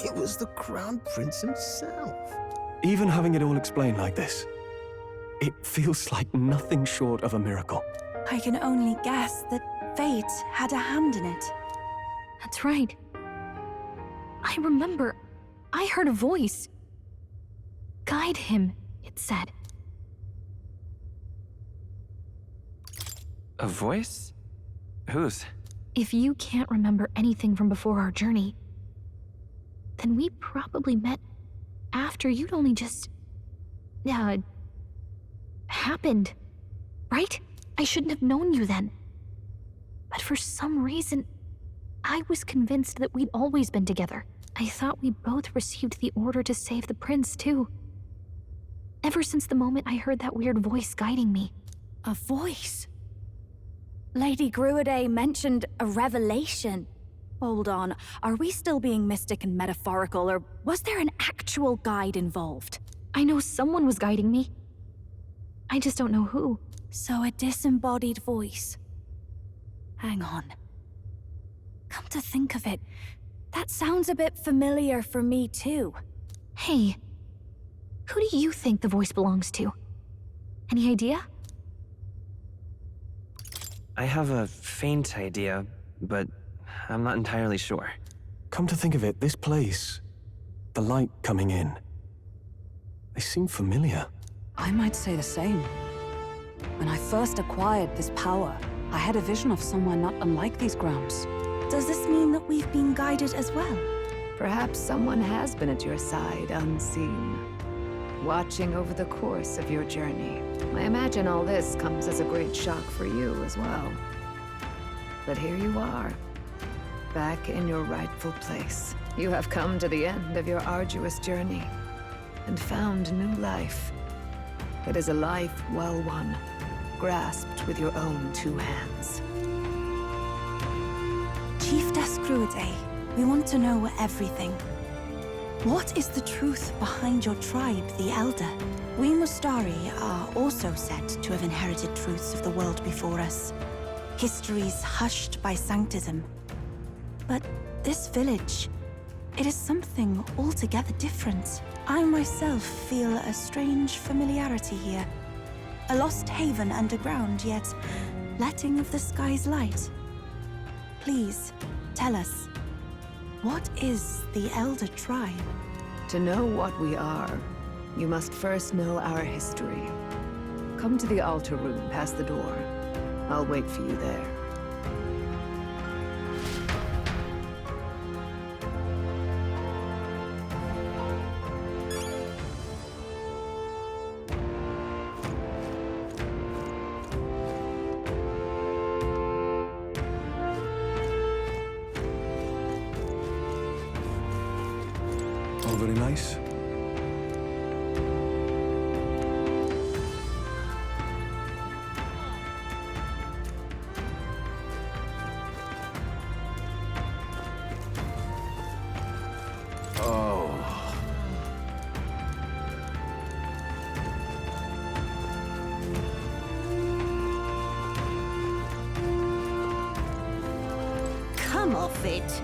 It was the Crown Prince himself. Even having it all explained like this, it feels like nothing short of a miracle. I can only guess that fate had a hand in it. That's right. I remember, I heard a voice. Guide him, it said. A voice? Whose? If you can't remember anything from before our journey, then we probably met after you'd only just... happened, right? I shouldn't have known you then. But for some reason, I was convinced that we'd always been together. I thought we both received the order to save the prince, too. Ever since the moment I heard that weird voice guiding me. A voice? Lady Gruaday mentioned a revelation. Hold on, are we still being mystic and metaphorical, or was there an actual guide involved? I know someone was guiding me. I just don't know who. So a disembodied voice. Hang on. Come to think of it, that sounds a bit familiar for me too. Hey, who do you think the voice belongs to? Any idea? I have a faint idea, but I'm not entirely sure. Come to think of it, this place, the light coming in, they seem familiar. I might say the same. When I first acquired this power, I had a vision of someone not unlike these grounds. Does this mean that we've been guided as well? Perhaps someone has been at your side unseen, watching over the course of your journey. I imagine all this comes as a great shock for you as well. But here you are, back in your rightful place. You have come to the end of your arduous journey and found new life. It is a life well won, grasped with your own two hands. Chiefess Gruaday, we want to know everything. What is the truth behind your tribe, the Elder? We Mustari are also said to have inherited truths of the world before us. Histories hushed by sanctism. But this village, it is something altogether different. I myself feel a strange familiarity here. A lost haven underground, yet letting of the sky's light. Please, tell us, what is the Elder Tribe? To know what we are, you must first know our history. Come to the altar room past the door. I'll wait for you there. All very nice. Oh. Come off it.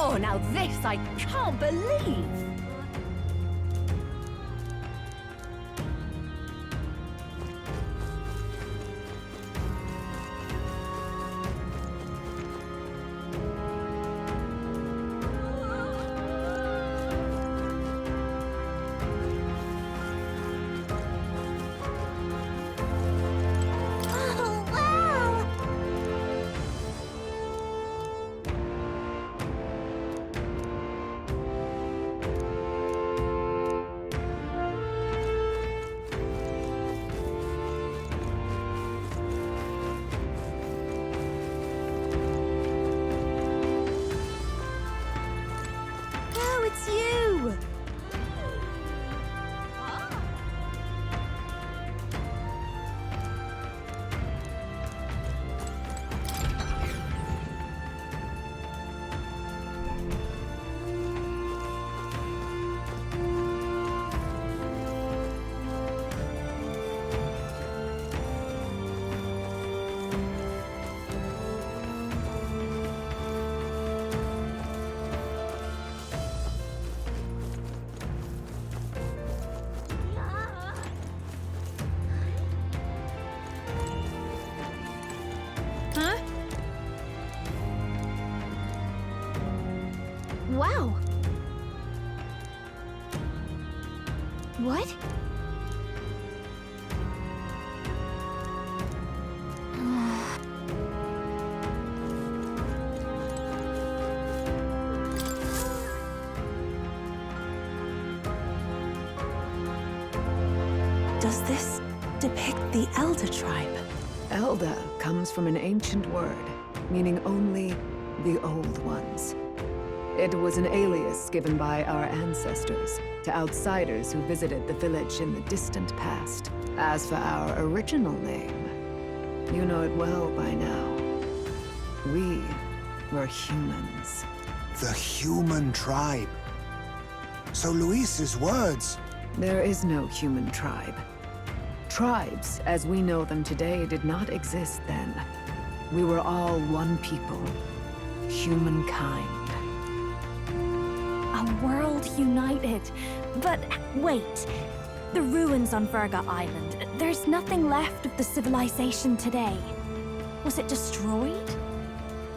Oh, now this I can't believe! Oh, wow! Wow. What? Does this depict the Elder tribe? Elda comes from an ancient word, meaning only the Old Ones. It was an alias given by our ancestors to outsiders who visited the village in the distant past. As for our original name, you know it well by now. We were humans. The human tribe. So Luis's words. There is no human tribe. Tribes, as we know them today, did not exist then. We were all one people. Humankind. A world united. But wait. The ruins on Virga Island. There's nothing left of the civilization today. Was it destroyed?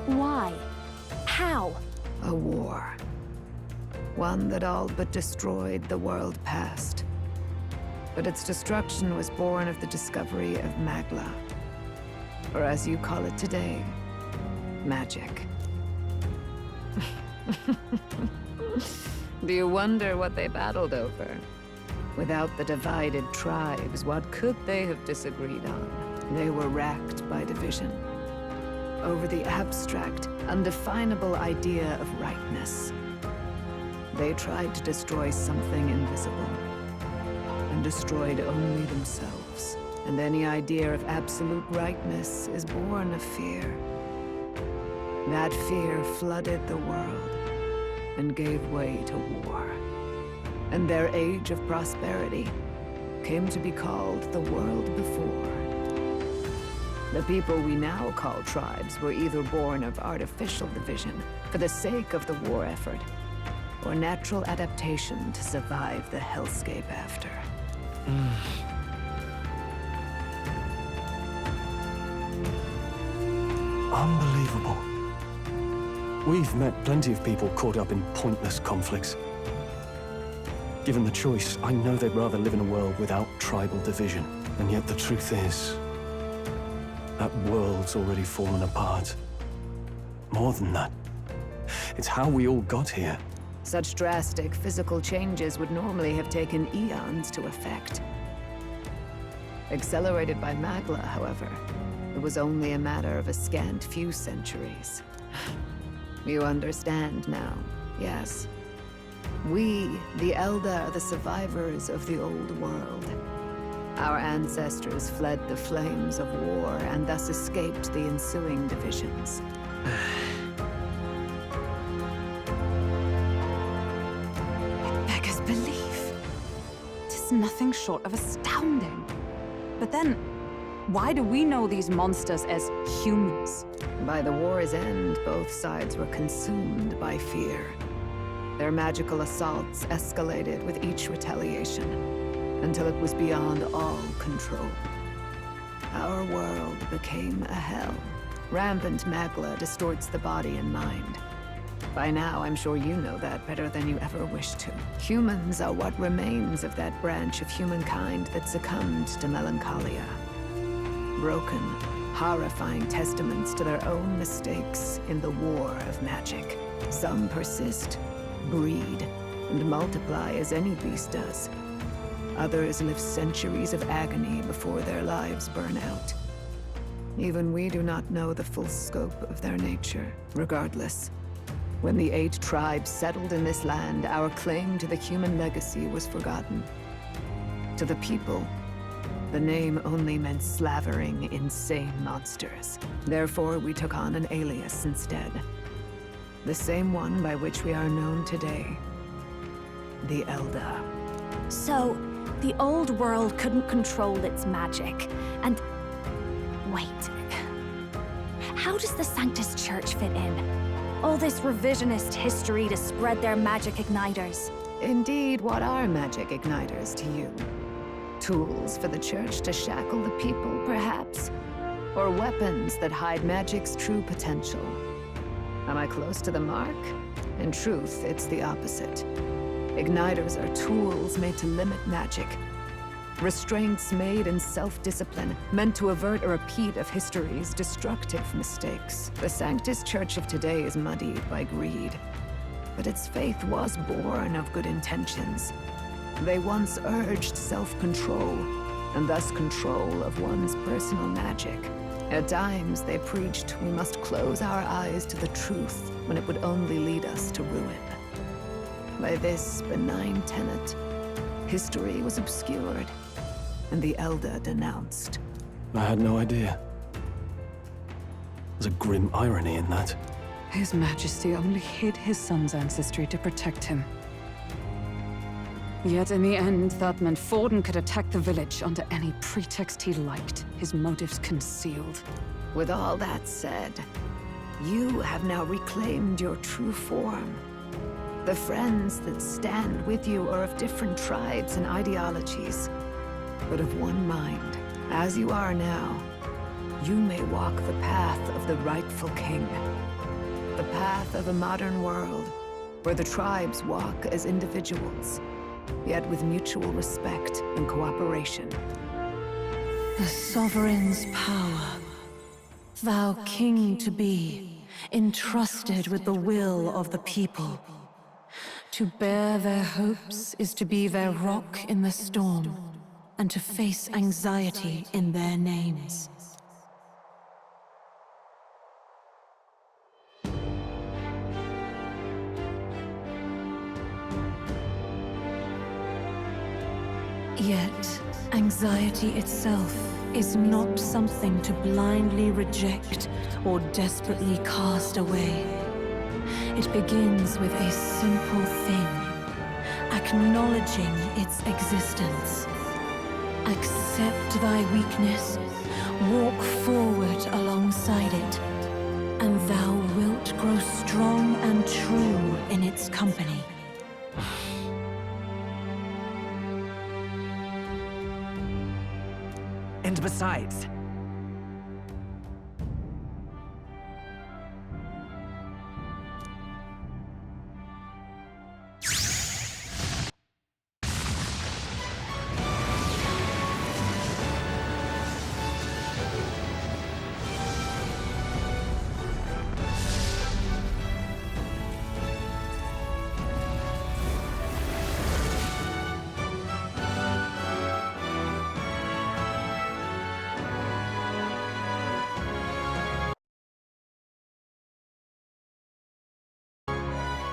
Why? How? A war. One that all but destroyed the world past. But its destruction was born of the discovery of Magla. Or as you call it today, magic. Do you wonder what they battled over? Without the divided tribes, what could they have disagreed on? They were racked by division. Over the abstract, undefinable idea of rightness. They tried to destroy something invisible, and destroyed only themselves. And any idea of absolute rightness is born of fear. That fear flooded the world, and gave way to war. And their age of prosperity came to be called the world before. The people we now call tribes were either born of artificial division for the sake of the war effort, or natural adaptation to survive the hellscape after. Unbelievable. We've met plenty of people caught up in pointless conflicts. Given the choice, I know they'd rather live in a world without tribal division. And yet the truth is, that world's already fallen apart. More than that, it's how we all got here. Such drastic physical changes would normally have taken eons to effect. Accelerated by Magla, however, it was only a matter of a scant few centuries. You understand now, yes? We, the Elda, are the survivors of the old world. Our ancestors fled the flames of war and thus escaped the ensuing divisions. It beggars belief. Tis nothing short of astounding. But then, why do we know these monsters as humans? By the war's end, both sides were consumed by fear. Their magical assaults escalated with each retaliation, until it was beyond all control. Our world became a hell. Rampant Magla distorts the body and mind. By now, I'm sure you know that better than you ever wished to. Humans are what remains of that branch of humankind that succumbed to melancholia. Broken, horrifying testaments to their own mistakes in the war of magic. Some persist, breed, and multiply as any beast does. Others live centuries of agony before their lives burn out. Even we do not know the full scope of their nature. Regardless, when the 8 tribes settled in this land, our claim to the human legacy was forgotten. To the people, the name only meant slavering, insane monsters. Therefore, we took on an alias instead. The same one by which we are known today. The Elda. So, the old world couldn't control its magic, and... Wait. How does the Sanctus Church fit in? All this revisionist history to spread their magic igniters. Indeed, what are magic igniters to you? Tools for the Church to shackle the people, perhaps? Or weapons that hide magic's true potential? Am I close to the mark? In truth, it's the opposite. Igniters are tools made to limit magic. Restraints made in self-discipline, meant to avert a repeat of history's destructive mistakes. The Sanctus Church of today is muddied by greed, but its faith was born of good intentions. They once urged self-control, and thus control of one's personal magic. At times, they preached we must close our eyes to the truth when it would only lead us to ruin. By this benign tenet, history was obscured, and the Elder denounced. I had no idea. There's a grim irony in that. His Majesty only hid his son's ancestry to protect him. Yet in the end, that meant Forden could attack the village under any pretext he liked, his motives concealed. With all that said, you have now reclaimed your true form. The friends that stand with you are of different tribes and ideologies, but of one mind. As you are now, you may walk the path of the rightful king. The path of a modern world, where the tribes walk as individuals, yet with mutual respect and cooperation. The sovereign's power, thou king to be, entrusted with the will of the people. To bear their hopes is to be their rock in the storm, and to face anxiety in their names. Yet, anxiety itself is not something to blindly reject or desperately cast away. It begins with a simple thing, acknowledging its existence. Accept thy weakness, walk forward alongside it, and thou wilt grow strong and true in its company. And besides,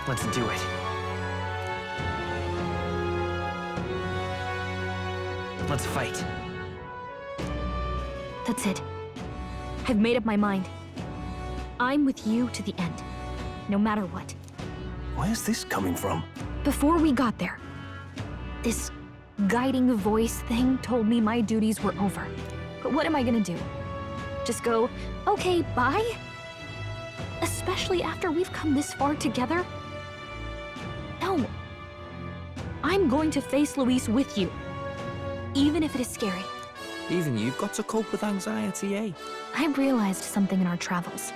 let's do it. Let's fight. That's it. I've made up my mind. I'm with you to the end, no matter what. Where's this coming from? Before we got there, this guiding voice thing told me my duties were over. But what am I gonna do? Just go, okay, bye? Especially after we've come this far together? No. I'm going to face Luis with you, even if it is scary. Even you've got to cope with anxiety, eh? I realized something in our travels.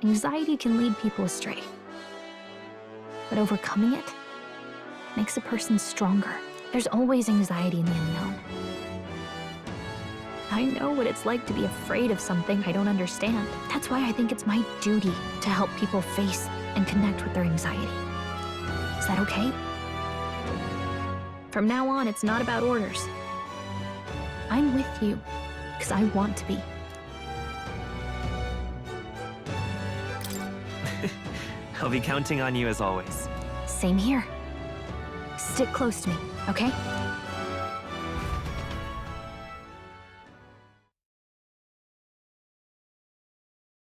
Anxiety can lead people astray. But overcoming it makes a person stronger. There's always anxiety in the unknown. I know what it's like to be afraid of something I don't understand. That's why I think it's my duty to help people face and connect with their anxiety. Is that okay? From now on, it's not about orders. I'm with you, because I want to be. I'll be counting on you as always. Same here. Stick close to me, okay?